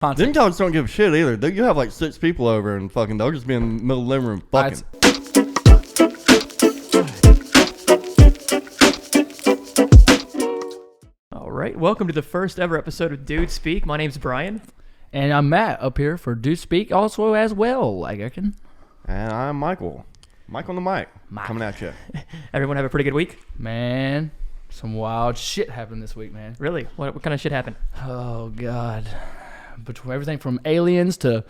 Them dogs don't give a shit either. You have like 6 people over and fucking they'll just be in the middle of the living room fucking. All right, welcome to the first ever episode of Dude Speak. My name's Bryan. And I'm Matt up here for Dude Speak also as well, I reckon. And I'm Michael. Mike on the mic. Coming at you. Everyone have a pretty good week? Man, some wild shit happened this week, man. Really? What kind of shit happened? Oh, God. Between everything from aliens to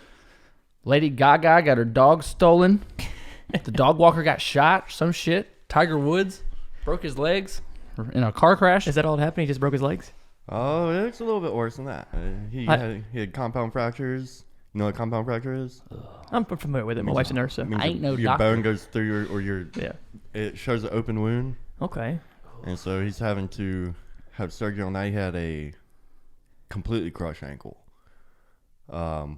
Lady Gaga got her dog stolen. The dog walker got shot. Some shit. Tiger Woods broke his legs in a car crash. Is that all that happened? He just broke his legs? Oh, it's a little bit worse than that. He had compound fractures. You know what a compound fracture is? I'm familiar with it. My wife's a nurse, so. I ain't no your doctor. bone goes through Yeah. It shows an open wound. Okay. And so he's having to have surgery on that. He had a completely crushed ankle.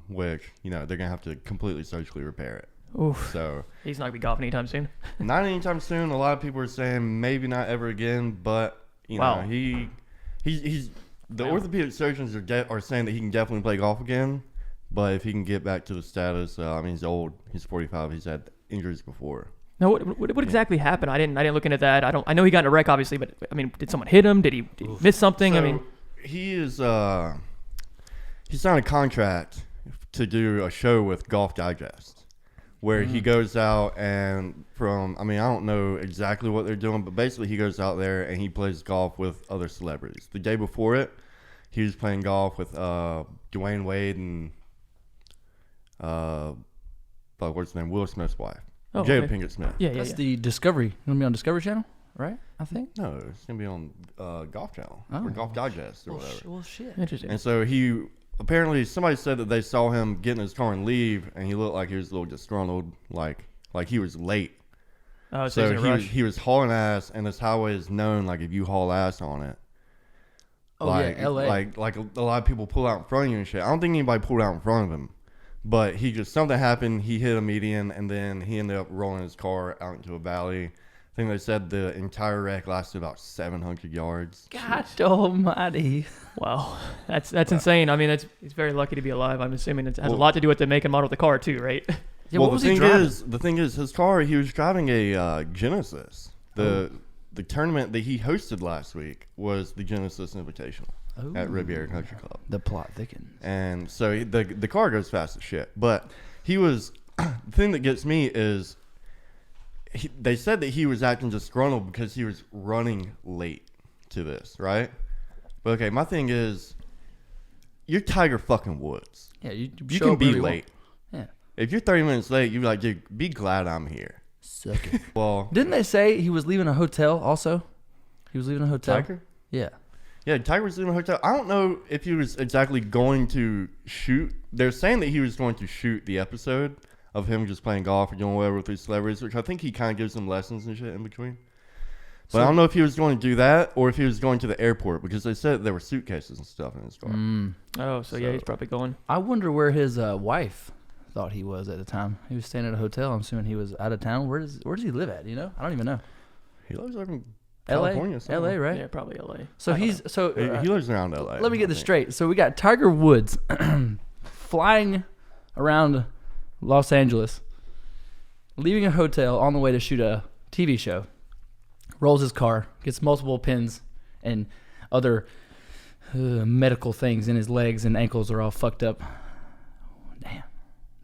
Which, they're going to have to completely surgically repair it. Oof. So He's not going to be golfing anytime soon. not anytime soon. A lot of people are saying maybe not ever again, but, Wow. he's the orthopedic surgeons are saying that he can definitely play golf again, but if he can get back to the status, he's old. He's 45. He's had injuries before. Now, what exactly happened? I didn't look into that. I know he got in a wreck, obviously, but did someone hit him? Did he miss something? So, he is he signed a contract to do a show with Golf Digest, where he goes out and I don't know exactly what they're doing, but basically he goes out there and he plays golf with other celebrities. The day before it, he was playing golf with Dwayne Wade and what's his name? Will Smith's wife. Oh, Jada okay. Pinkett Smith. Yeah. That's the Discovery. Gonna be on Discovery Channel, right? I think. No, it's gonna be on Golf Channel or Golf Digest or whatever. Well, shit. Interesting. And so apparently somebody said that they saw him get in his car and leave, and he looked like he was a little disgruntled, like he was late. Oh, So he's in a rush. he was hauling ass, and this highway is known like if you haul ass on it. Oh, like, yeah, LA. Like a lot of people pull out in front of you and shit. I don't think anybody pulled out in front of him, but something happened. He hit a median, and then he ended up rolling his car out into a valley. I think they said the entire wreck lasted about 700 yards. God almighty. Wow. That's insane. He's very lucky to be alive. I'm assuming it has a lot to do with the make and model of the car, too, right? Yeah, Well, what was the he thing driving? the thing is, his car. He was driving a Genesis. The tournament that he hosted last week was the Genesis Invitational at Riviera Country Club. The plot thickens. And so the car goes fast as shit. But he was the thing that gets me is they said that he was acting disgruntled because he was running late to this, right? But okay, my thing is, you're Tiger fucking Woods. Yeah, you can be late. Yeah. If you're 30 minutes late, you're like, dude, be glad I'm here. Suck it. Well, Didn't they say he was leaving a hotel also? He was leaving a hotel? Tiger? Yeah. Yeah, Tiger was in a hotel. I don't know if he was exactly going to shoot. They're saying that he was going to shoot the episode of him just playing golf or doing whatever with these celebrities, which I think he kind of gives them lessons and shit in between. But I don't know if he was going to do that or if he was going to the airport, because they said there were suitcases and stuff in his car. Oh, so yeah, he's probably going. I wonder where his wife thought he was at the time. He was staying at a hotel. I'm assuming he was out of town. Where does he live at? I don't even know. He lives over in L.A. California somewhere. L.A. right? Yeah, probably LA. So He lives around LA. Let me get this straight. So we got Tiger Woods flying around Los Angeles, leaving a hotel on the way to shoot a TV show, rolls his car, gets multiple pins and other medical things in his legs and ankles are all fucked up. Damn,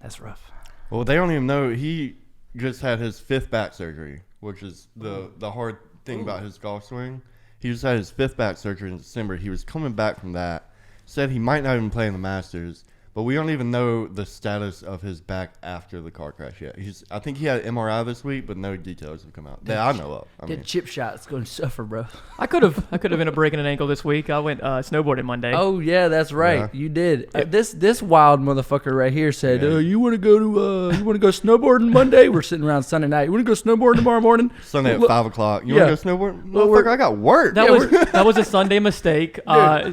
that's rough. Well, they don't even know. He just had his 5th back surgery, which is the hard thing about his golf swing. He just had his 5th back surgery in December. He was coming back from that. Said he might not even play in the Masters, but we don't even know the status of his back after the car crash yet. I think he had an MRI this week, but no details have come out that I know of. That chip shot's going to suffer, bro. I could have ended up breaking an ankle this week. I went snowboarding Monday. Oh yeah, that's right. Yeah. You did. This wild motherfucker right here said, Yeah. "You want to go snowboarding Monday? We're sitting around Sunday night. You want to go snowboarding tomorrow morning? Sunday at 5 o'clock. You Yeah. want to go snowboarding? Well, Motherfucker, I got work. That was a Sunday mistake.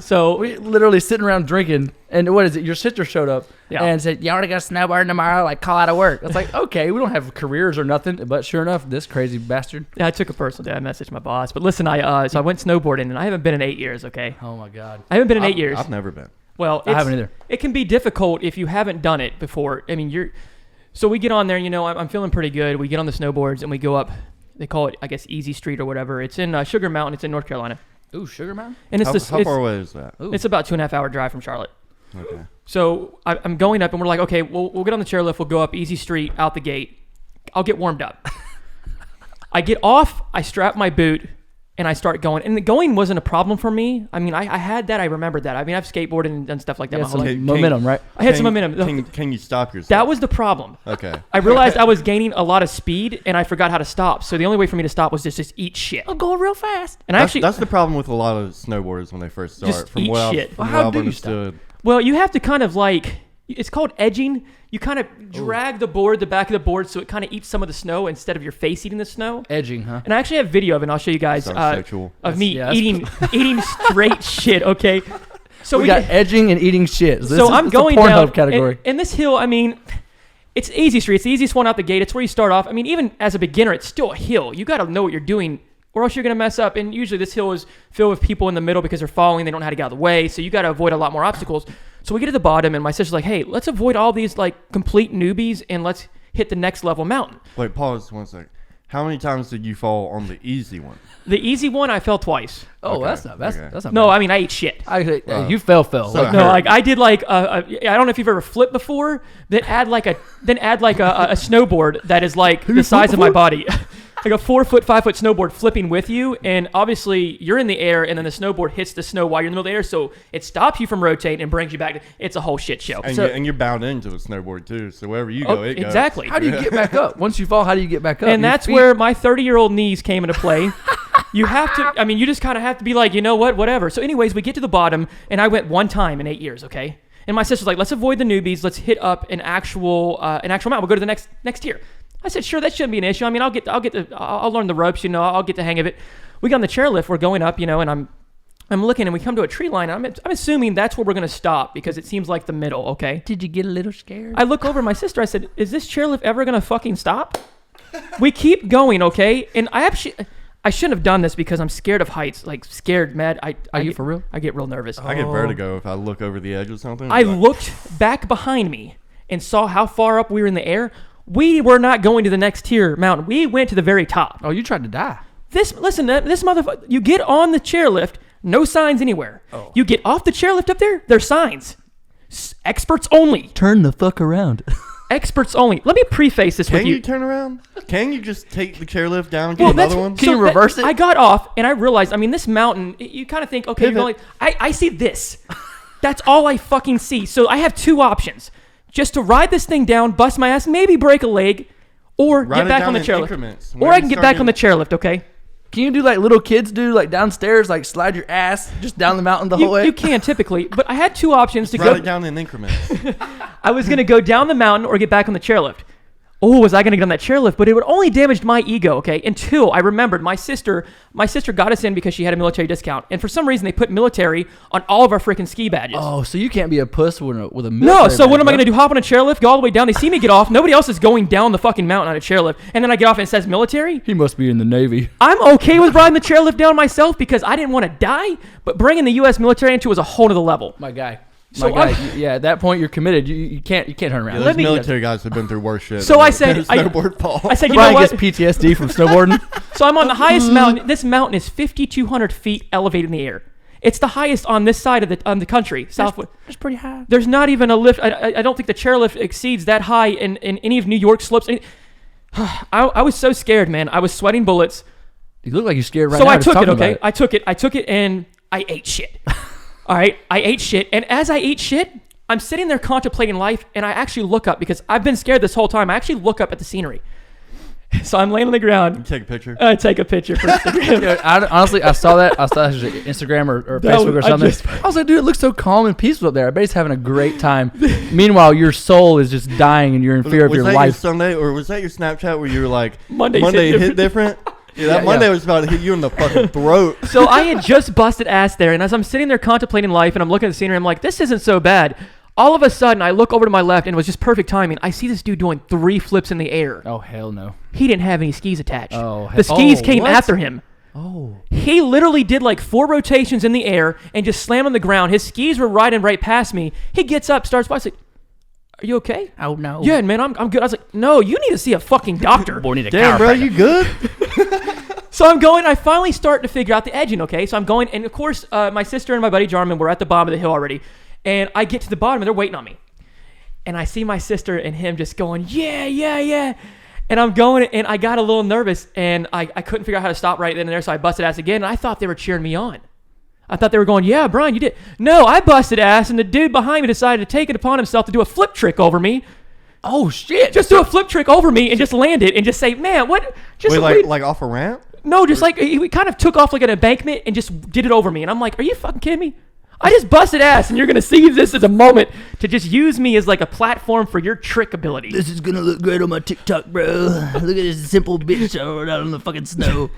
So We literally sitting around drinking, and what is it? Your sister showed up and said, "You want to go snowboarding tomorrow? Like call out of work." It's like, okay, we don't have careers or nothing, but sure enough, this crazy bastard. yeah, I took it personal. I messaged my boss. But listen, I went snowboarding, and I haven't been in 8 years. Okay, Oh my god. I haven't been in 8 years. I've never been. Well, I haven't either. It can be difficult if you haven't done it before. I mean, so we get on there, I'm feeling pretty good. We get on the snowboards and we go up, they call it, I guess, Easy Street or whatever. It's in Sugar Mountain. It's in North Carolina. Ooh, Sugar Mountain? And it's how far away is that? Ooh. It's about 2.5 hour drive from Charlotte. Okay. So I'm going up and we're like, okay, we'll get on the chairlift. We'll go up Easy Street out the gate. I'll get warmed up. I get off, I strap my boot, and I start going. And the going wasn't a problem for me. I mean, I had that. I remembered that. I mean, I've skateboarded and done stuff like that. Yeah, My whole some life. momentum, right? I had some momentum. Can you stop yourself? That was the problem. Okay. I realized I was gaining a lot of speed, and I forgot how to stop. So the only way for me to stop was just eat shit. I'll go real fast. And that's the problem with a lot of snowboarders when they first start. Just eat shit. From How what I've do you stop? understood. Well, you have to kind of like, it's called edging. You kind of drag the back of the board, so it kind of eats some of the snow instead of your face eating the snow. Edging, huh? And I actually have video of it, and I'll show you guys Sounds sexual. of me that's eating straight shit. Okay, so we got edging and eating shit. So I'm going the down Pornhub category. and this hill. I mean, it's Easy Street. It's the easiest one out the gate. It's where you start off. I mean, even as a beginner, it's still a hill. You got to know what you're doing, or else you're gonna mess up. And usually, this hill is filled with people in the middle because they're following. They don't know how to get out of the way. So you got to avoid a lot more obstacles. So we get to the bottom, and my sister's like, "Hey, let's avoid all these like complete newbies, and let's hit the next level mountain." Wait, pause 1 sec. How many times did you fall on the easy one? The easy one, I fell twice. Oh, Okay, that's not okay. that's not No, bad. I mean I ate shit. You fell. So- Like, No, like I did like I don't know if you've ever flipped before. Then add like a snowboard that is like the size of my body, like a 4 foot, 5 foot snowboard flipping with you, and obviously you're in the air, and then the snowboard hits the snow while you're in the middle of the air, so it stops you from rotating and brings you back. It's a whole shit show. And, So- you're bound into the snowboard too, so wherever you go, it goes. exactly. how do you get back up? Once you fall, how do you get back up? And Your that's feet- where my 30-year-old knees came into play. You have to, I mean, you just kind of have to be like, you know what, whatever. So anyways, we get to the bottom, and I went one time in 8 years, okay? And my sister's like, let's avoid the newbies. Let's hit up an actual mountain. We'll go to the next tier. I said, sure, that shouldn't be an issue. I mean, I'll learn the ropes, I'll get the hang of it. We got on the chairlift, we're going up, and I'm looking, and we come to a tree line. I'm assuming that's where we're going to stop because it seems like the middle, okay? Did you get a little scared? I look over at my sister. I said, is this chairlift ever going to fucking stop? We keep going, okay? And I shouldn't have done this because I'm scared of heights, like scared, mad. Are you for real? I get real nervous. I get vertigo if I look over the edge or something. I looked back behind me and saw how far up we were in the air. We were not going to the next tier mountain. We went to the very top. Oh, you tried to die. This motherfucker, you get on the chairlift, no signs anywhere. Oh. You get off the chairlift up there, there's signs. Experts only. Turn the fuck around. Experts only. Let me preface this with Can you. you turn around? Can you just take the chairlift down and Well, get another one? Can you reverse it? I got off and I realized, I mean, this mountain, you kind of think, okay, you're Pivot. going, I see this. That's all I fucking see. So I have two options. Just to ride this thing down, bust my ass, maybe break a leg, or Ride get it back down on the in chairlift. increments. Or When I you can get start back on the getting- chairlift, okay? Can you do like little kids do, like downstairs, like slide your ass just down the mountain the whole way? You can typically, but I had two options to Ride go. it down in increments. I was going to go down the mountain or get back on the chairlift. Oh, was I going to get on that chairlift? But it would only damage my ego, okay? Until I remembered my sister got us in because she had a military discount. And for some reason, they put military on all of our freaking ski badges. Oh, so you can't be a puss with a military No, so what badge, am I huh? going to do? Hop on a chairlift, go all the way down. They see me get off. Nobody else is going down the fucking mountain on a chairlift. And then I get off and it says military. He must be in the Navy. I'm okay with riding the chairlift down myself because I didn't want to die. But bringing the U.S. military into it was a whole nother level. My guy. So My guy. I- Yeah, at that point you're committed. You can't turn around. Yeah, Let those me- military guys have been through worse shit. So than I a- said- than a I- snowboard fall. I said, you Bryan know what? gets PTSD from snowboarding. So I'm on the highest mountain. This mountain is 5,200 feet elevated in the air. It's the highest on this side of the country, southwest. That's pretty high. There's not even a lift. I don't think the chairlift exceeds that high in any of New York slopes. I was so scared, man. I was sweating bullets. You look like you're scared right So now. I just took it, talking about okay? I took it, and I ate shit. All right? I ate shit. And as I ate shit, I'm sitting there contemplating life, and I actually look up because I've been scared this whole time. I actually look up at the scenery. So I'm laying on the ground. Take a picture. I take a picture for Instagram. Yeah, honestly, I saw that. I saw that on Instagram or That Facebook or was- I something. just- I was like, dude, it looks so calm and peaceful up there. I bet he's having a great time. Meanwhile, your soul is just dying and you're in fear of was your that life. your Sunday, or was that your Snapchat where you were like, Mondays Monday hit hit different? Yeah, that Yeah, Monday yeah. was about to hit you in the fucking throat. So I had just busted ass there, and as I'm sitting there contemplating life and I'm looking at the scenery, I'm like, this isn't so bad. All of a sudden, I look over to my left, and it was just perfect timing. I see this dude doing 3 flips in the air. Oh, hell no. He didn't have any skis attached. Oh, the skis came what? after him. Oh. He literally did like 4 rotations in the air and just slammed on the ground. His skis were riding right past me. He gets up, starts by. I said, "Are you okay?" Oh no. Yeah, man, I'm good. I was like, "No, you need to see a fucking doctor." Boy, need a Damn, bro, you good? So I'm going. I finally start to figure out the edging. Okay, so I'm going, and of course, my sister and my buddy Jarman were at the bottom of the hill already, and I get to the bottom and they're waiting on me, and I see my sister and him just going, yeah. And I'm going, and I got a little nervous, and I couldn't figure out how to stop right then and there, so I busted ass again, and I thought they were cheering me on. I thought they were going, yeah, Bryan, you did. No, I busted ass, and the dude behind me decided to take it upon himself to do a flip trick over me. Oh shit. Just do a flip trick over me and just land it and just say, man, what? Just Wait, like off a ramp? No, just like, he kind of took off like an embankment and just did it over me. And I'm like, are you fucking kidding me? I just busted ass, and you're going to see this as a moment to just use me as like a platform for your trick ability. This is gonna look great on my TikTok, bro. Look at this simple bitch out on the fucking snow.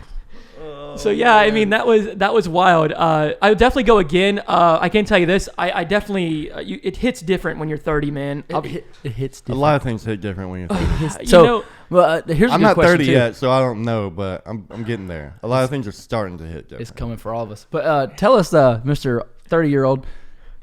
So yeah, I mean that was wild. I would definitely go again. I can tell you this: I definitely it hits different when you're 30, man. It hits A different. lot of things hit different when you're 30. So, well, here's a I'm good not question 30 too. yet, so I don't know, but I'm getting there. A lot of things are starting to hit different. It's coming for all of us. But tell us, Mr. 30-year-old,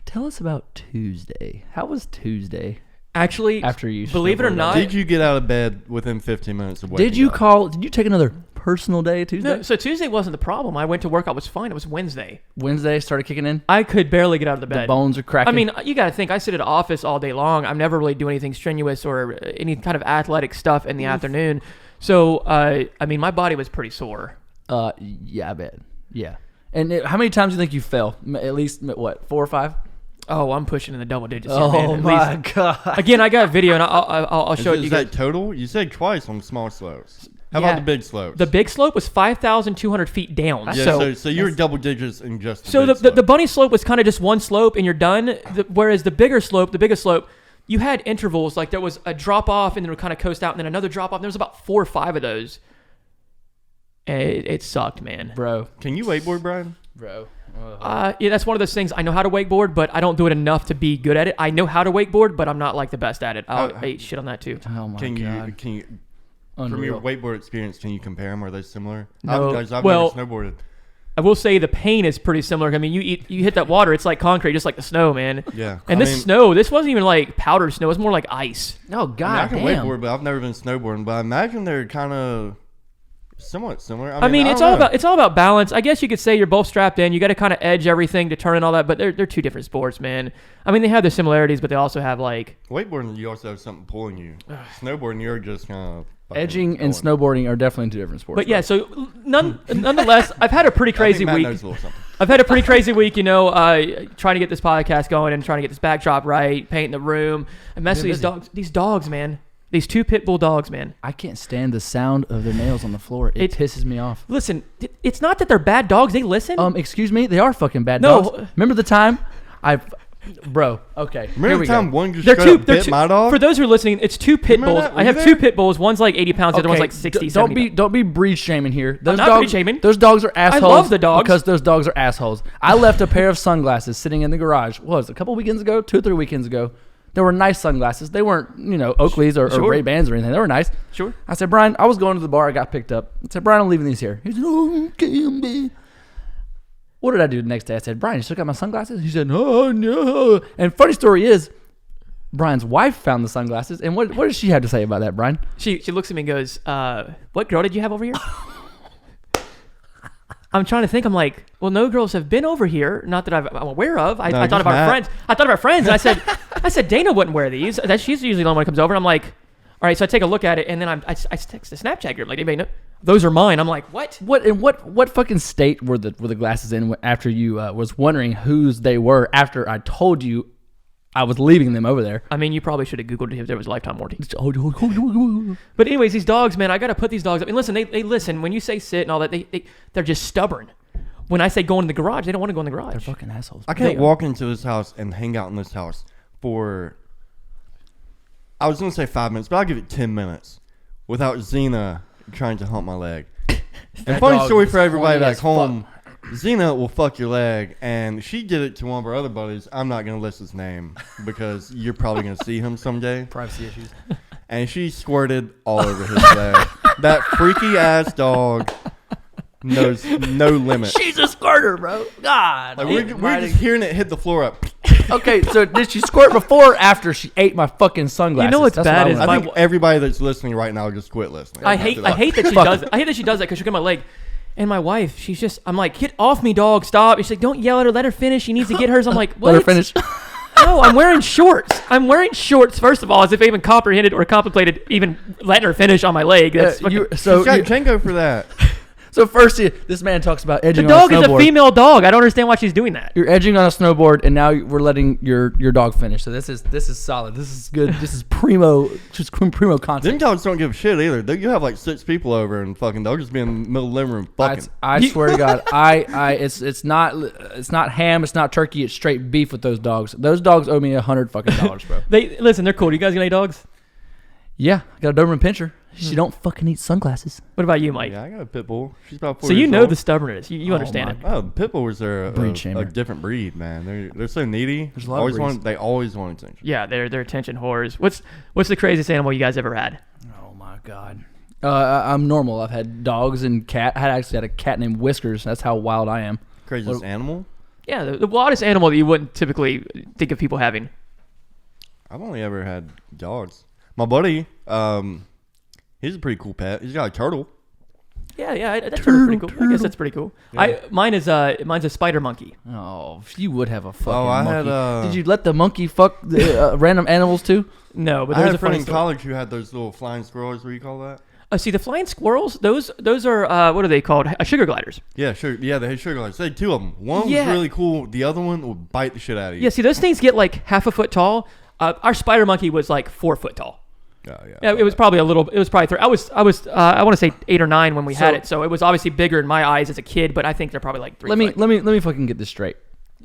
tell us about Tuesday. How was Tuesday? Actually, After you believe it or snowboarded. not, Did you get out of bed within 15 minutes of waking Did you up? Did you take another personal day Tuesday? no. So Tuesday wasn't the problem. I went to work. I was fine. It was Wednesday. Wednesday started kicking in. I could barely get out of the The bed. bones are cracking. I mean, you got to think, I sit at the office all day long. I'm never really doing anything strenuous or any kind of athletic stuff in the afternoon. So, I mean, my body was pretty sore. Yeah, I bet. Yeah. And how many times do you think you fell? At least what, 4 or 5? Oh, I'm pushing in the double digits. here, Oh man. At my least- god. Again, I got a video, and I'll show it to Is you that guys. total? You said twice on small slopes. How Yeah. about the big slopes? The big slope was 5,200 feet down. yeah, so you were double digits in just the So big the slope. bunny slope was kind of just one slope and you're done. Whereas the biggest slope, you had intervals. Like there was a drop off and then it would kind of coast out and then another drop off. And there was about 4 or 5 of those. And it sucked, man. Bro. Can you wakeboard, Bryan? Bro. Yeah, that's one of those things. I know how to wakeboard, but I don't do it enough to be good at it. I know how to wakeboard, but I'm not like the best at it. I'll eat shit on that too. Oh my Can god. you from your Unreal. wakeboard experience, can you compare them? Are they similar? No. I've Well- never snowboarded. I will say the pain is pretty similar. I mean, you hit that water, it's like concrete, just like the snow, man. Yeah. And this snow, this wasn't even like powdered snow. It was more like ice. Oh I mean, I god can damn. wakeboard, but I've never been snowboarding. But I imagine they're kind of somewhat similar. I mean, it's don't know. all about balance. I guess you could say you're both strapped in. You got to kind of edge everything to turn and all that, but they're 2 different sports, man. I mean, they have their similarities, but they also have like Wakeboarding. You also have something pulling you. Snowboarding, you're just kind of Edging and snowboarding are definitely 2 different sports. But yeah, so nonetheless, I've had a pretty crazy Matt week. knows a little something. I've had a pretty crazy week, trying to get this podcast going and trying to get this backdrop right, painting the room. I mess with these dogs, man. These 2 pit bull dogs, man. I can't stand the sound of their nails on the floor. It pisses me off. Listen, it's not that they're bad dogs. They listen. Excuse me, they are fucking bad No. dogs. Remember the time bro, okay. Remember here the we time go. one just They're straight up they're bit my dog? For those who are listening, it's 2 pit Remember bulls. that? Were I you have there? 2 pit bulls. One's like 80 pounds. The other one's like 60, 70 don't be breed shaming here. Those not dogs, breed shaming. Those dogs are assholes. love the dogs. because those dogs are assholes. I left a pair of sunglasses sitting in the garage. What was it, a couple weekends ago, 2 or 3 weekends ago. They were nice sunglasses. They weren't, Oakleys or Sure. Ray-Bans or anything. They were nice. Sure. I said, Bryan, I was going to the bar. I got picked up. I said, Bryan, I'm leaving these here. He said, oh, okay, man. What did I do the next day? I said, Bryan, you still got my sunglasses? He said, oh, no. And funny story is, Bryan's wife found the sunglasses. And what does she have to say about that, Bryan? She looks at me and goes, what girl did you have over here? I'm trying to think. I'm like, well, no girls have been over here. Not that I'm aware of. I thought just of our Matt. friends. I thought of our friends. And I said, Dana wouldn't wear these. She's usually the only one who comes over. And I'm like, all right. So I take a look at it. And then I text the Snapchat group. Like, anybody know? Those are mine. I'm like, what? What fucking state were the glasses in after you was wondering whose they were after I told you I was leaving them over there? I mean, you probably should have Googled if there was a lifetime warranty. But anyways, these dogs, man, I got to put these dogs up. And listen, they listen. When you say sit and all that, they're just stubborn. When I say go in the garage, they don't want to go in the garage. They're fucking assholes. I can't walk into this house and hang out in this house for, I was going to say 5 minutes, but I'll give it 10 minutes without Xena trying to hump my leg. And funny dog story is for everybody horny back as home, Xena will fuck your leg, and she did it to one of our other buddies. I'm not going to list his name because you're probably going to see him someday. Privacy issues. And she squirted all over his leg. That freaky ass dog knows no limit. She's a squirter, bro. God. Like we're just hearing it hit the floor up. Okay, so did she squirt before or after she ate my fucking sunglasses? You know what's That's bad what is I I wanna- think everybody that's listening right now just quit listening. I hate that she does it. I hate that she does that because she'll get my leg. And my wife, she's just, I'm like, get off me, dog, stop. And she's like, don't yell at her, let her finish. She needs to get hers. I'm like, what? Let her finish. No, I'm wearing shorts. I'm wearing shorts, first of all, as if I even comprehended or contemplated even letting her finish on my leg. That's fucking- She's got Django for that. So first, this man talks about the edging dog on a is a snowboard. female dog. I don't understand why she's doing that. You're edging on a snowboard, and now we're letting your dog finish. So this is solid. This is good. This is primo Them content. dogs don't give a shit either. You have like 6 people over and fucking they'll just be in the middle of the living room fucking. I swear to God, it's not ham, it's not turkey, it's straight beef with those dogs. Those dogs owe me $100 fucking dollars, bro. Listen, they're cool. Do you guys got any dogs? Yeah, I got a Doberman Pinscher. She don't fucking eat sunglasses. What about you, Mike? Yeah, I got a pit bull. She's about 4 So you years know old. the stubbornness. You understand it. Oh, pit bulls are Breed a shamer. different breed, man. They're so needy. There's a lot of breeds. They always want attention. Yeah, they're attention whores. What's the craziest animal you guys ever had? Oh my God. I'm normal. I've had dogs and cat. I actually had a cat named Whiskers. That's how wild I am. Craziest animal? Yeah, the wildest animal that you wouldn't typically think of people having. I've only ever had dogs. My buddy, he's a pretty cool pet. He's got a turtle. Yeah, that's pretty cool. I guess that's pretty cool. Yeah. Mine's a spider monkey. Oh, you would have a fucking I monkey. had, Did you let the monkey fuck the, random animals too? No, but I there's had a a friend funny in story. college who had those little flying squirrels. What do you call that? See, the flying squirrels, those are what are they called? Sugar gliders. Yeah, sure. Yeah, they had sugar gliders. They had 2 of them. One Yeah. was really cool. The other one would bite the shit out of you. Yeah, see, those things get like half a foot tall. Our spider monkey was like 4 foot tall. Oh, Yeah, it was probably I want to say 8 or 9 when we had it, so it was obviously bigger in my eyes as a kid, but I think they're probably like 3 foot. Let me fucking get this straight.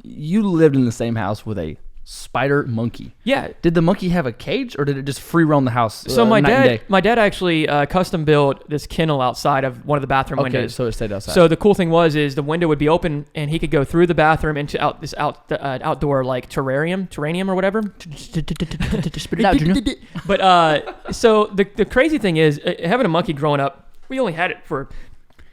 You lived in the same house with a spider monkey. Yeah. Did the monkey have a cage, or did it just free roam the house? So night and day? my dad actually custom built this kennel outside of one of the bathroom Okay, windows. so it stayed outside. So the cool thing was the window would be open and he could go through the bathroom into outdoor like terrarium or whatever. Spit it out, Junior. But so the crazy thing is having a monkey growing up, we only had it for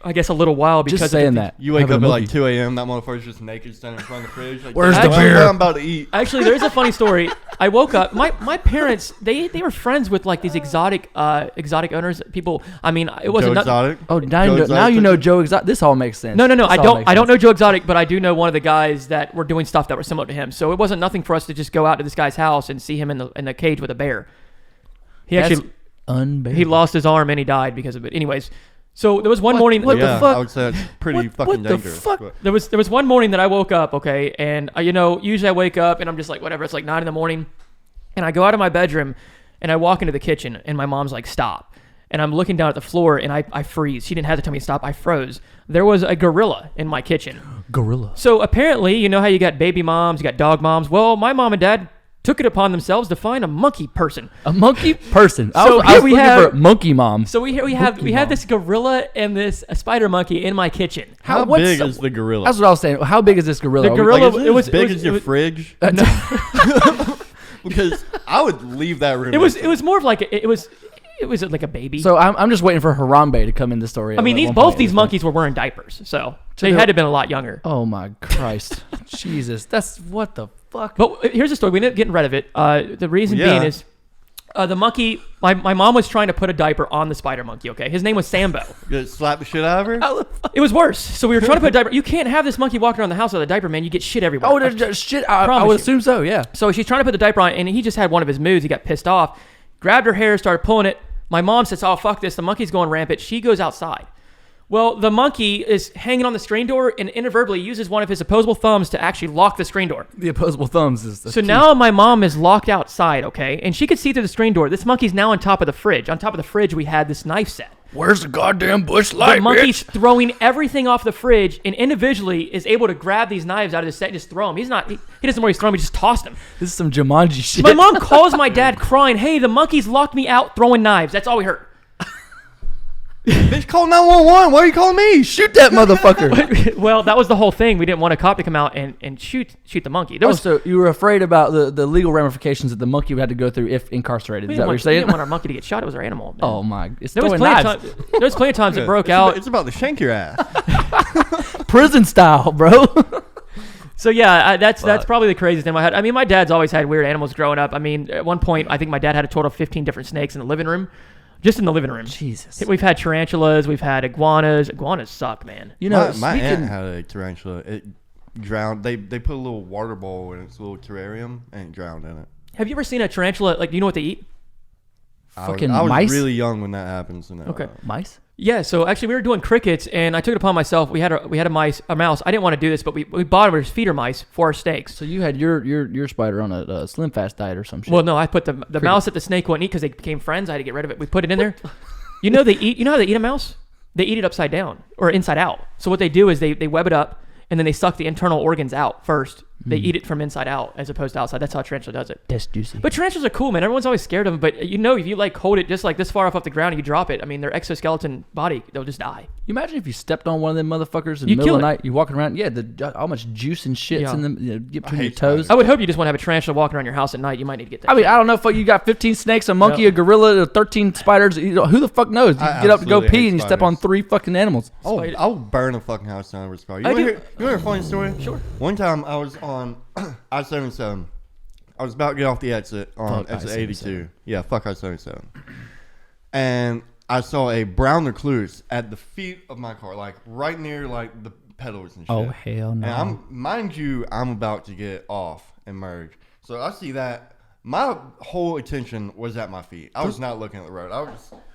I guess a little while because Just of saying the, that. You wake Having up a at monkey. like 2 a.m. That motherfucker's just naked standing in front of the fridge. Like, Where's the "Actually, beer?" I'm about to eat. Actually, there is a funny story. I woke up. My parents they were friends with like these exotic owners. People. I mean, it wasn't Joe nothing. Exotic. Oh, now Joe you know, Exotic you know picture? Joe Exotic. This all makes sense. No. This I all don't. makes I don't sense. know Joe Exotic, but I do know one of the guys that were doing stuff that were similar to him. So it wasn't nothing for us to just go out to this guy's house and see him in the cage with a bear. He That's actually unbearable. he lost his arm and he died because of it. Anyways, so there was one What- morning. what the Yeah, fuck? I would say that's pretty What fucking the dangerous. fuck? but- There was one morning that I woke up, okay, and usually I wake up and I'm just like whatever. It's like 9 a.m, and I go out of my bedroom and I walk into the kitchen and my mom's like stop, and I'm looking down at the floor and I freeze. She didn't have to tell me to stop. I froze. There was a gorilla in my kitchen. Gorilla. So apparently, you know how you got baby moms, you got dog moms. Well, my mom and dad took it upon themselves to find a monkey person. A monkey person. So I was here we looking have- for monkey mom. So we Monkey have mom. this gorilla and this spider monkey in my kitchen. How what's big the- is the gorilla? That's what I was saying. How big is this gorilla? The Are we- gorilla- Like, is it, it was- as big it was- as your it was- fridge? Because I would leave that room. It was more of like it was like a baby. So I'm just waiting for Harambe to come in the story. I mean, at one both point. these monkeys were wearing diapers, so they the- had to have been a lot younger. Oh my Christ, Jesus! That's what the fuck. But here's the story. We ended up getting rid of it. The reason Yeah. being is the monkey. My mom was trying to put a diaper on the spider monkey. Okay, his name was Sambo. Gonna slap the shit out of her. It was worse. So we were trying to put a diaper. You can't have this monkey walking around the house with a diaper, man. You get shit everywhere. Oh, there's shit. I promise would you. assume so. Yeah. So she's trying to put the diaper on, and he just had one of his moods. He got pissed off, grabbed her hair, started pulling it. My mom says, "Oh, fuck this. The monkey's going rampant." She goes outside. Well, the monkey is hanging on the screen door and inadvertently uses one of his opposable thumbs to actually lock the screen door. The opposable thumbs is the So key. now my mom is locked outside, okay? And she could see through the screen door. This monkey's now on top of the fridge. On top of the fridge, we had this knife set. Where's the goddamn bush The light, monkey's bitch? throwing everything off the fridge and individually is able to grab these knives out of the set and just throw them. He doesn't know where he's throwing them. He just tossed them. This is some Jumanji shit. My mom calls my dad crying, "Hey, the monkey's locked me out throwing knives." That's all we heard. Bitch, call 911. Why are you calling me? Shoot that motherfucker. Well, that was the whole thing. We didn't want a cop to come out and shoot the monkey. There was, So you were afraid about the legal ramifications that the monkey would have to go through if incarcerated. Is that what you're we saying? didn't want our monkey to get shot. It was our animal. Man. Oh my! It's There was throwing plenty knives. of times it broke It's out. about- It's about to shank your ass. Prison style, bro. So yeah, that's probably the craziest thing I had. I mean, my dad's always had weird animals growing up. I mean, at one point, I think my dad had a total of 15 different snakes in the living room, just in the living room. Jesus. We've had tarantulas, we've had iguanas. Iguanas suck, man. You know, my speaking, aunt had a tarantula. It drowned. They put a little water bowl in its little terrarium and it drowned in it. Have you ever seen a tarantula? Like, do you know what they eat? fucking I was mice. really young when that happened. So no. Okay. Mice? Yeah, so actually we were doing crickets, and I took it upon myself. We had a mouse. I didn't want to do this, but we bought them as feeder mice for our steaks. So you had your spider on a Slim Fast diet or some shit. Well, no, I put the mouse that the snake wouldn't eat because they became friends. I had to get rid of it. We put it in there. You know you know how they eat a mouse? They eat it upside down or inside out. So what they do is they web it up, and then they suck the internal organs out first. They eat it from inside out as opposed to outside. That's how a tarantula does it. That's juicy. But tarantulas are cool, man. Everyone's always scared of them. But you know, if you like hold it just like this far off the ground and you drop it, I mean, their exoskeleton body, they'll just die. You imagine if you stepped on one of them motherfuckers in the You middle kill of the it. night, you're walking around, how much juice and shit's Yeah. in them, get between your hate toes. I would hope you just want to have a tarantula walking around your house at night. You might need to get that. I mean, I don't know if you got 15 snakes, a monkey, Yeah. a gorilla, 13 spiders. Who the fuck knows? You I get up to go absolutely pee hate and you step on spiders. 3 fucking animals. I'll burn a fucking house down over a spider. I You do- want to hear a funny story? Sure. One time I was on I-77. I was about to get off the exit on Fuck exit I-77. 82. Yeah, fuck I-77. And I saw a brown recluse at the feet of my car, like right near like the pedals and shit. Oh, hell no. And mind you, I'm about to get off and merge. So I see that. My whole attention was at my feet. I was not looking at the road.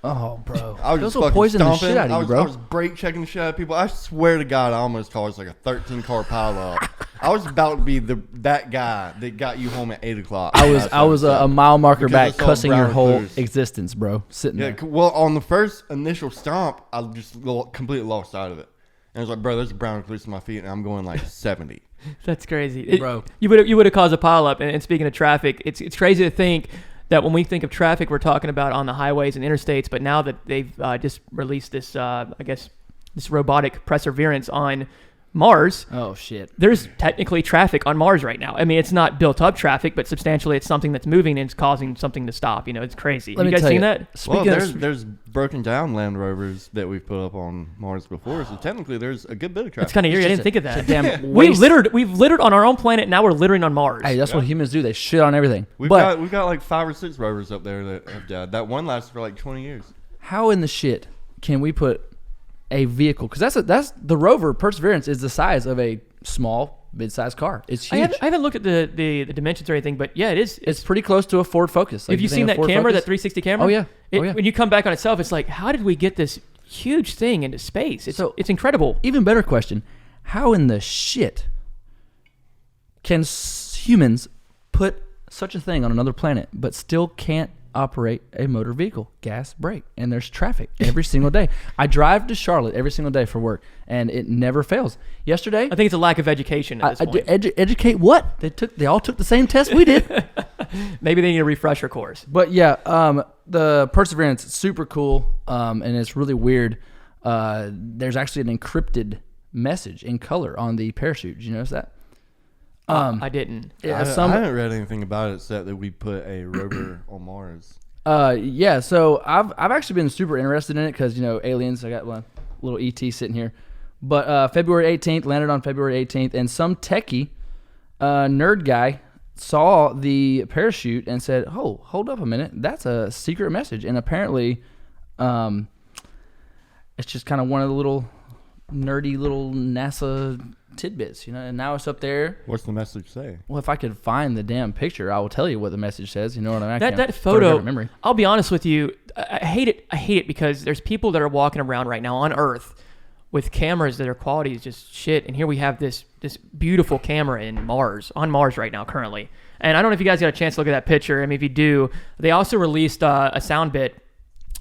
Oh, bro. I was Those just will fucking poison the stomping. shit out of you, bro. I was brake checking the shit out of people. I swear to God, I almost caused like a 13-car pileup. I was about to be that guy that got you home at 8 o'clock. I was a mile marker Because back, I saw cussing your brown whole recluse. existence, bro. Sitting Yeah, there. well, on the first initial stomp, I just completely lost sight of it. And I was like, bro, there's a brown recluse in my feet, and I'm going like 70. That's crazy, Bro. You would have caused a pileup. And speaking of traffic, it's crazy to think that when we think of traffic, we're talking about on the highways and interstates. But now that they've just released this, this robotic perseverance on Mars, Oh, shit. there's technically traffic on Mars right now. I mean, it's not built up traffic, but substantially it's something that's moving and it's causing something to stop. You know, it's crazy. Let Have me you guys tell seen you, that? Speaking Well, of, there's broken down Land Rovers that we've put up on Mars before, so technically there's a good bit of traffic. It's kind of eerie. I just didn't think of it's a that. damn We've waste. littered on our own planet. Now we're littering on Mars. Hey, that's what humans do. They shit on everything. We've But got like 5 or 6 rovers up there that have died. That one lasted for like 20 years. how in the shit can we put a vehicle? Because that's the rover Perseverance is the size of a small mid-sized car. It's I huge. haven't looked at the dimensions or anything, but yeah, it is. It's pretty close to a Ford Focus. Like, Have you think seen of that Ford camera, that Focus? 360 camera? Oh, yeah. Oh, yeah. When you come back on itself, it's like, how did we get this huge thing into space? It's incredible. Even better question: how in the shit can humans put such a thing on another planet, but still can't operate a motor vehicle, gas, brake, and there's traffic every single day? I drive to Charlotte every single day for work, and it never fails. Yesterday, I think it's a lack of education at this point. educate what? They all took the same test we did. Maybe they need a refresher course. But yeah, the Perseverance is super cool, and it's really weird. There's actually an encrypted message in color on the parachute. Did you notice that? I didn't. Yeah, I some haven't read anything about it except that we put a rover on Mars. yeah, so I've actually been super interested in it because, aliens. I got one little ET sitting here. But February 18th, landed on February 18th, and some techie nerd guy saw the parachute and said, "Oh, hold up a minute, that's a secret message." And apparently, it's just kind of one of the little nerdy little NASA tidbits, and now it's up there. What's the message say? Well, if I could find the damn picture, I will tell you what the message says. You know what I mean? I That can't photo, photographic memory. I'll be honest with you, I hate it. I hate it because there's people that are walking around right now on Earth with cameras that their quality is just shit, and here we have this beautiful camera on Mars right now currently. And I don't know if you guys got a chance to look at that picture. I mean, if you do, they also released a sound bit.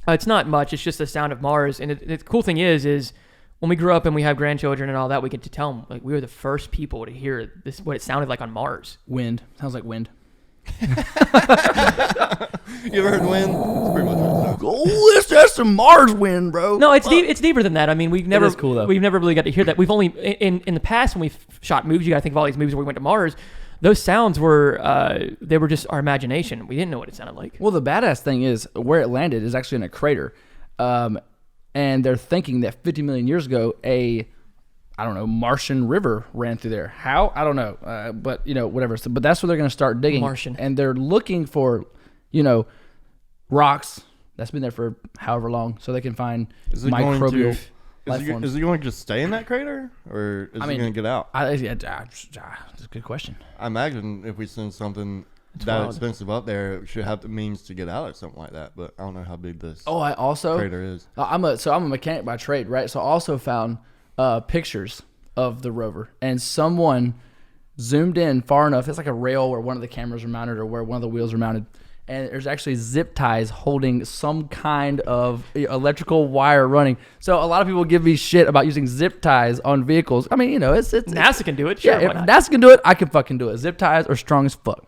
It's not much. It's just the sound of Mars. And the cool thing is when we grew up and we have grandchildren and all that, we get to tell them, like, we were the first people to hear this, what it sounded like on Mars. Wind. Sounds like wind. You ever heard wind? It's pretty much what it sounds. Oh, that's some Mars wind, bro. No, it's deep. It's deeper than that. I mean, we've never is cool, though. we've never really got to hear that. We've only in the past when we've shot movies. You got to think of all these movies where we went to Mars. Those sounds were they were just our imagination. We didn't know what it sounded like. Well, the badass thing is where it landed is actually in a crater, and they're thinking that 50 million years ago, I don't know, Martian river ran through there. How? I don't know, but whatever. So, but that's where they're going to start digging. Martian. And they're looking for, rocks that's been there for however long, so they can find microbial life forms. Is he going to just stay in that crater, or is he going to get out? That's a good question. I imagine if we send something that expensive up there, it should have the means to get out or something like that. But I don't know how big this I also crater is. I'm a mechanic by trade, right? So I also found pictures of the rover, and someone zoomed in far enough. It's like a rail where one of the cameras are mounted or where one of the wheels are mounted, and there's actually zip ties holding some kind of electrical wire running. So a lot of people give me shit about using zip ties on vehicles. I mean, it's NASA can do it. Sure, yeah, why if not? NASA can do it, I can fucking do it. Zip ties are strong as fuck.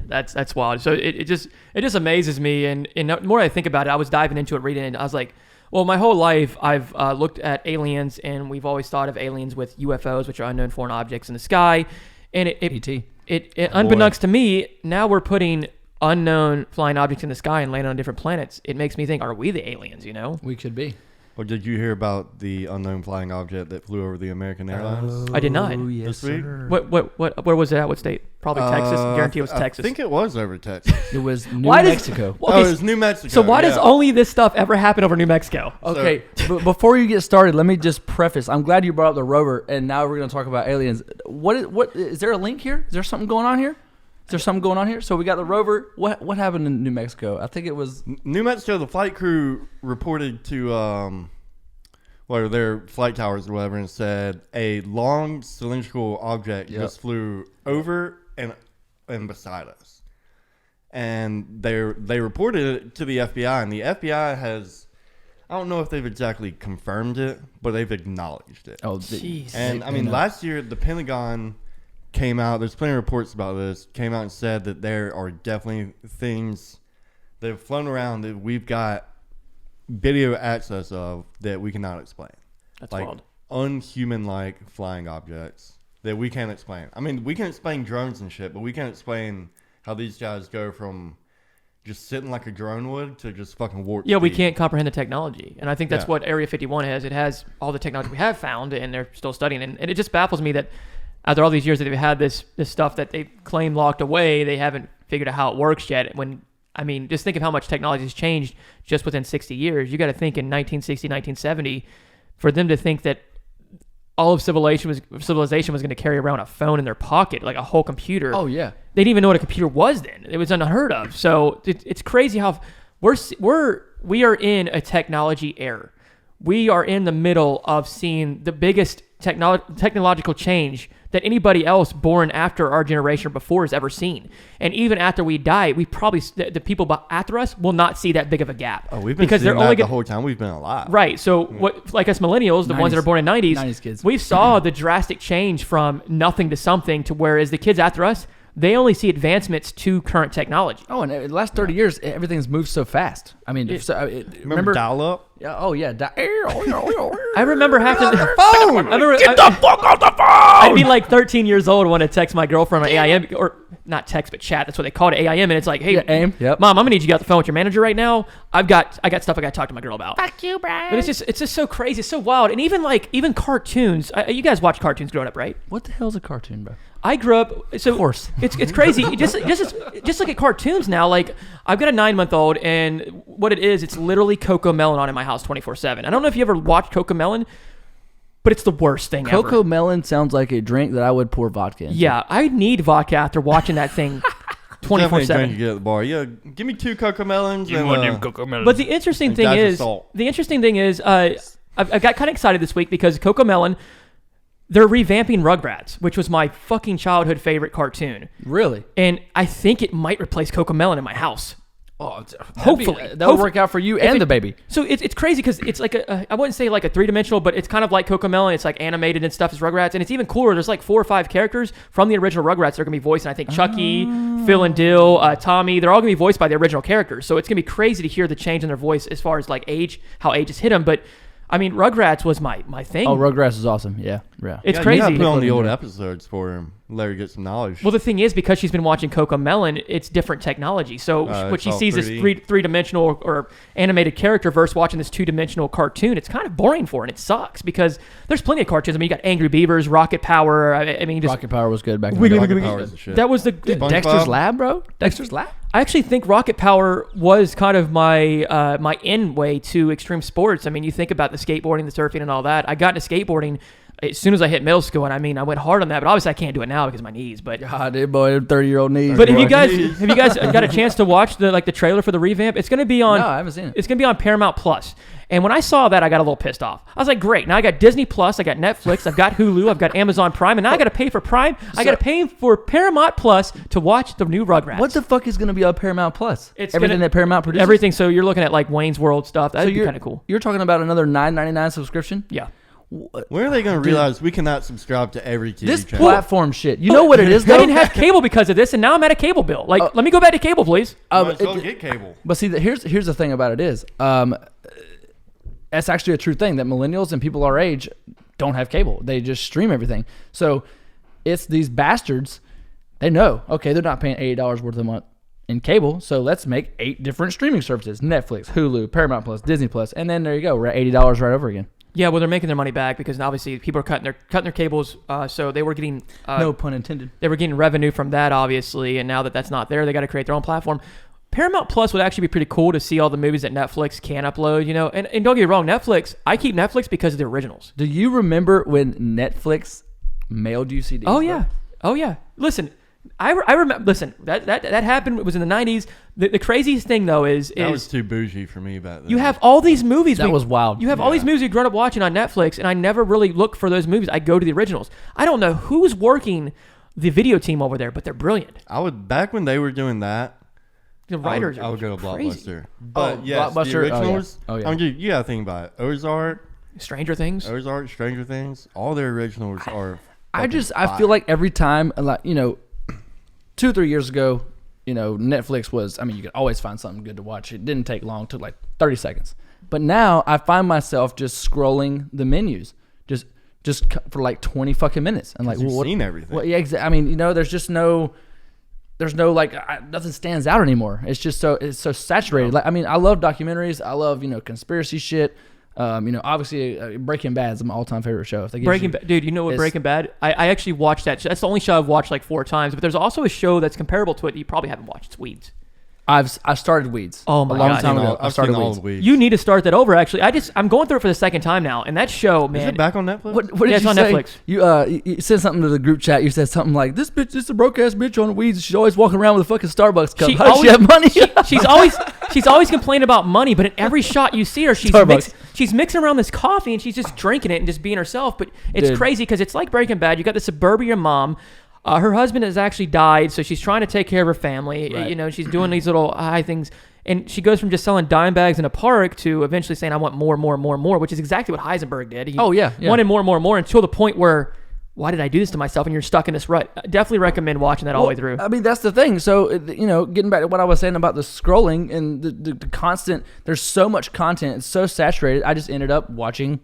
That's wild. So it just amazes me, and the more I think about it, I was diving into it, reading it, and I was like, well, my whole life I've looked at aliens, and we've always thought of aliens with UFOs, which are unknown foreign objects in the sky, and it unbeknownst to me, now we're putting unknown flying objects in the sky and landing on different planets. It makes me think, are we the aliens? We could be. Or did you hear about the unknown flying object that flew over the American Airlines? I did not. Oh, yes, This week? sir. Where was it at? What state? Probably Texas. Guarantee it was Texas. I think it was over Texas. It was New Why does- Mexico. Well, Oh, okay, it was New Mexico. so why does yeah. only this stuff ever happen over New Mexico? Okay, but before you get started, let me just preface. I'm glad you brought up the rover, and now we're going to talk about aliens. What is there a link here? Is there something going on here? So we got the rover. What happened in New Mexico? I think it was New Mexico, the flight crew reported to their flight towers or whatever, and said a long cylindrical object just flew over and beside us. And they reported it to the FBI, and the FBI has, I don't know if they've exactly confirmed it, but they've acknowledged it. oh, Jeez. And I mean, last year the Pentagon came out. There's plenty of reports about this. Came out and said that there are definitely things that have flown around that we've got video access of that we cannot explain. That's like wild. unhuman-like flying objects that we can't explain. I mean, we can explain drones and shit, but we can't explain how these guys go from just sitting like a drone would to just fucking warp. Yeah, we speed. can't comprehend the technology. And I think that's Yeah. what Area 51 has. It has all the technology we have found, and they're still studying. And it just baffles me that after all these years that they've had this stuff that they claim locked away, they haven't figured out how it works yet. When, I mean, just think of how much technology has changed just within 60 years. You got to think in 1960, 1970, for them to think that all of civilization was going to carry around a phone in their pocket, like a whole computer. Oh yeah. They didn't even know what a computer was then. It was unheard of. So it's crazy how we are in a technology era. We are in the middle of seeing the biggest technological change that anybody else born after our generation or before has ever seen. And even after we die, we probably the people after us will not see that big of a gap. Oh, we've been because seeing they're only that the whole time we've been alive. Right. So what, like us millennials, the ones that are born in 90s kids. we saw the drastic change from nothing to something to whereas the kids after us, they only see advancements to current technology. Oh, and in the last 30 years, everything's moved so fast. I mean, Remember dial-up? Yeah. Oh yeah. I remember having to Phone! Get the fuck off the phone! I'd be like 13 years old when I text my girlfriend on AIM, or not text, but chat. That's what they call it, AIM. And it's like, hey, Yeah, AIM, yep. Mom, I'm gonna need you to get off the phone with your manager right now. I got stuff I got to talk to my girl about. Fuck you, Bryan. But it's just so crazy, it's so wild. And even cartoons. You guys watch cartoons growing up, right? What the hell's a cartoon, bro? I grew up. So Of course. it's crazy. just look at cartoons now. Like I've got a 9-month-old, and what it is, it's literally Coco Melon on in my house 24/7. I don't know if you ever watched Coco Melon, but it's the worst thing ever. Coco Melon sounds like a drink that I would pour vodka in. Yeah, I need vodka after watching that thing Definitely a drink 24/7. you get at the bar. Yeah, give me 2 Cocoa Melons. Coco Melon. But the interesting thing dash of is, salt. I got kind of excited this week because Coco Melon, they're revamping Rugrats, which was my fucking childhood favorite cartoon. Really? And I think it might replace Coco Melon in my house. Oh, Hopefully. that'll work out for you and the baby. So it's crazy because it's like I wouldn't say like a 3-dimensional, but it's kind of like CoComelon. It's like animated and stuff as Rugrats, and it's even cooler. There's like 4 or 5 characters from the original Rugrats that are gonna be voiced, and I think Chucky, Phil and Dill, Tommy, they're all gonna be voiced by the original characters. So it's gonna be crazy to hear the change in their voice as far as like age, how age has hit them. But I mean, Rugrats was my thing. Oh, Rugrats is awesome. Yeah. It's You crazy. gotta put on the old episodes for him. Let her get some knowledge. Well, the thing is, because she's been watching CoComelon, it's different technology. So what she all sees is 3D. three-dimensional or animated character versus watching this 2-dimensional cartoon. It's kind of boring for her, and it sucks because there's plenty of cartoons. I mean, you got Angry Beavers, Rocket Power. I mean, just Rocket Power was good back in the Wiggly, day. wiggly, Rocket wiggly. Power's the shit. That was the Dexter's Lab, bro. Dexter's Lab. I actually think Rocket Power was kind of my my in way to extreme sports. I mean, you think about the skateboarding, the surfing, and all that. I got into skateboarding as soon as I hit middle school, and I mean, I went hard on that. But obviously, I can't do it now because of my knees. But God, dude, boy, 30-year-old knees. but have boy. you guys got a chance to watch the trailer for the revamp? It's going to be on. No, I haven't seen it. It's going to be on Paramount Plus. And when I saw that, I got a little pissed off. I was like, great. Now I got Disney Plus, I got Netflix, I've got Hulu, I've got Amazon Prime, and now I got to pay for Prime. I got to pay for Paramount Plus to watch the new Rugrats. What the fuck is going to be on Paramount Plus? It's everything gonna- that Paramount produces. Everything. So you're looking at like Wayne's World stuff. That'd be you're kind of cool. You're talking about another $9.99 subscription. Yeah. When are they going to realize we cannot subscribe to every TV This channel? platform shit. You know what it is, I though. didn't have cable because of this, and now I'm at a cable bill. Like, let me go back to cable, please. Might as well get cable. But see, here's the thing about it is, that's actually a true thing that millennials and people our age don't have cable. They just stream everything. So it's these bastards. They know, okay, they're not paying $80 worth a month in cable, so let's make 8 different streaming services: Netflix, Hulu, Paramount Plus, Disney Plus, and then there you go. We're at $80 right over again. Yeah, well, they're making their money back because obviously people are cutting their cables. So they were getting No pun intended. they were getting revenue from that, obviously, and now that that's not there, they got to create their own platform. Paramount Plus would actually be pretty cool to see all the movies that Netflix can upload, you know. And don't get me wrong, Netflix, I keep Netflix because of the originals. Do you remember when Netflix mailed you CDs? Oh bro? yeah, oh yeah. Listen, I remember. Listen, that happened. It was in the '90s. The craziest thing though is That was too bougie for me back then. you have all these movies. That was wild. You have all these movies we've grown up watching on Netflix, and I never really look for those movies. I go to the originals. I don't know who's working the video team over there, but they're brilliant. I would back when they were doing that. The writers I would go to are crazy. Blockbuster. But yes, Blockbuster, the originals. oh, yeah. I mean, you got to think about it. Ozark, Stranger Things. Stranger Things. All their originals are. I fucking feel fire. like every time, like, you know, 2 or 3 years ago, you know, Netflix was, I mean, you could always find something good to watch. It didn't take long, it took like 30 seconds. But now I find myself just scrolling the menus, just for like 20 fucking minutes. And like, You've what, seen everything. Well, yeah, I mean, you know, there's no like nothing stands out anymore. It's just it's so saturated. Like, I mean, I love documentaries. I love, you know, conspiracy shit. You know, obviously Breaking Bad is my all-time favorite show. If they give Breaking Bad, dude, you know what it's- Breaking Bad? I actually watched that. That's the only show I've watched like 4 times. But there's also a show that's comparable to it that you probably haven't watched. It's Weeds. I started Weeds. Oh my a long God. time ago. I've I started seen all Weeds. the weeks. You need to start that over. Actually, I'm going through it for the second time now, and that show, Is man. it back on Netflix? What did Yeah, it's you on say? Netflix. You said something to the group chat. You said something like, "This bitch, this a broke ass bitch on Weeds. She's always walking around with a fucking Starbucks cup. How does she have money?" She's always complaining about money, but in every shot you see her, Starbucks. she's mixing around this coffee and she's just drinking it and just being herself. But it's Dude. crazy because it's like Breaking Bad. You got the suburbia mom. Her husband has actually died, so she's trying to take care of her family. Right. You know, she's doing these little high things. And she goes from just selling dime bags in a park to eventually saying, I want more, which is exactly what Heisenberg did. He Yeah. wanted more until the point where, why did I do this to myself? And you're stuck in this rut. I definitely recommend watching that all the way through. I mean, that's the thing. So, you know, getting back to what I was saying about the scrolling and the constant, there's so much content. It's so saturated. I just ended up watching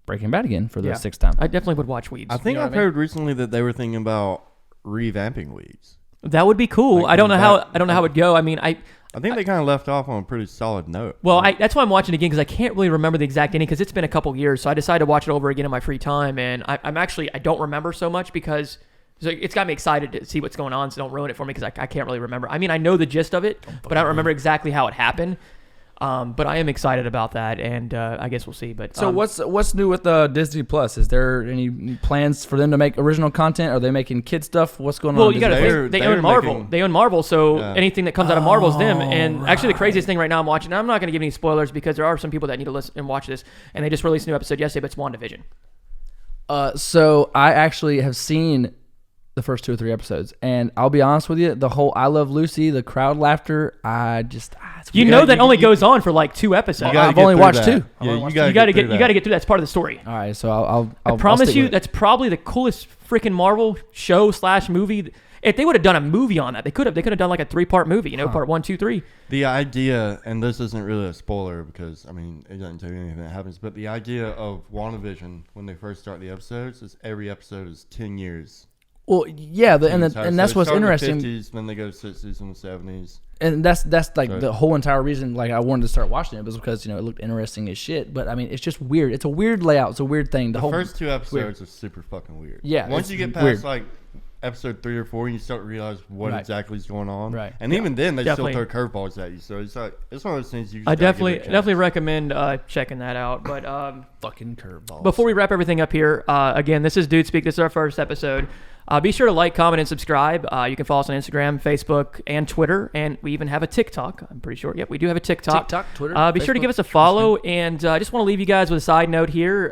Breaking Bad again for the 6th time. I definitely would watch Weeds. I think know what I've I mean? heard recently that they were thinking about revamping Weeds. That would be cool. Like I don't know coming back. how it would go. I mean, I think they kind of left off on a pretty solid note. that's why I'm watching it again because I can't really remember the exact ending because it's been a couple years. So I decided to watch it over again in my free time, and I don't remember so much because it's got me excited to see what's going on. So don't ruin it for me because I can't really remember. I mean, I know the gist of it, but I don't remember exactly how it happened. But I am excited about that, and I guess we'll see. But So what's new with Disney Plus? Is there any plans for them to make original content? Are they making kid stuff? What's going on? Well, with you got to Disney? think they they're own Marvel. making- They own Marvel, so Yeah. anything that comes out of Marvel is them. And actually, the craziest thing right now I'm watching. I'm not going to give any spoilers because there are some people that need to listen and watch this. And they just released a new episode yesterday, but it's WandaVision. So I actually have seen the first 2 or 3 episodes, and I'll be honest with you, the whole "I Love Lucy," the crowd laughter, it's You weird. know that only goes on for like 2 episodes. I've only watched 2. Yeah, You got to get through that. It's part of the story. All right, so I'll I promise stick you, with it. that's probably the coolest freaking Marvel show / movie. If they would have done a movie on that, they could have done like a 3-part movie. Part 1, 2, 3. The idea, and this isn't really a spoiler because I mean it doesn't tell you anything that happens, but the idea of WandaVision when they first start the episodes is every episode is 10 years. Well, yeah, and that's what's interesting. In the 50s, then they go 60s and the 70s. And that's like the whole entire reason like I wanted to start watching it was because it looked interesting as shit. But I mean, it's just weird. It's a weird layout. It's a weird thing. The first 2 episodes are super fucking weird. Yeah. Once you get past weird. like episode 3 or 4, you start to realize what exactly is going on. Right. And even then, they Definitely. still throw curveballs at you. So it's like it's one of those things you. Just I gotta give it a chance. definitely recommend checking that out. But fucking curveballs. before we wrap everything up here, again, this is Dude Speak. This is our first episode. Be sure to like, comment, and subscribe. You can follow us on Instagram, Facebook, and Twitter. And we even have a TikTok. I'm pretty sure. Yep, we do have a TikTok. Twitter. Be sure to Facebook, give us a follow. And I just want to leave you guys with a side note here.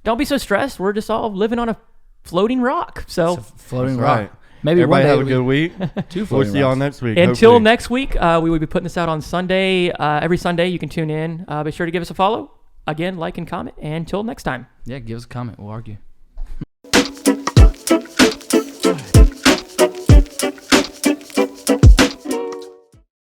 Don't be so stressed. We're just all living on a floating rock. So floating That's rock. right. Maybe Everybody one day have a it'll good week. be 2 We'll floating see y'all rocks. next week. until hopefully. next week, we will be putting this out on Sunday. Every Sunday, you can tune in. Be sure to give us a follow. Again, like and comment. And until next time. Yeah, give us a comment. We'll argue.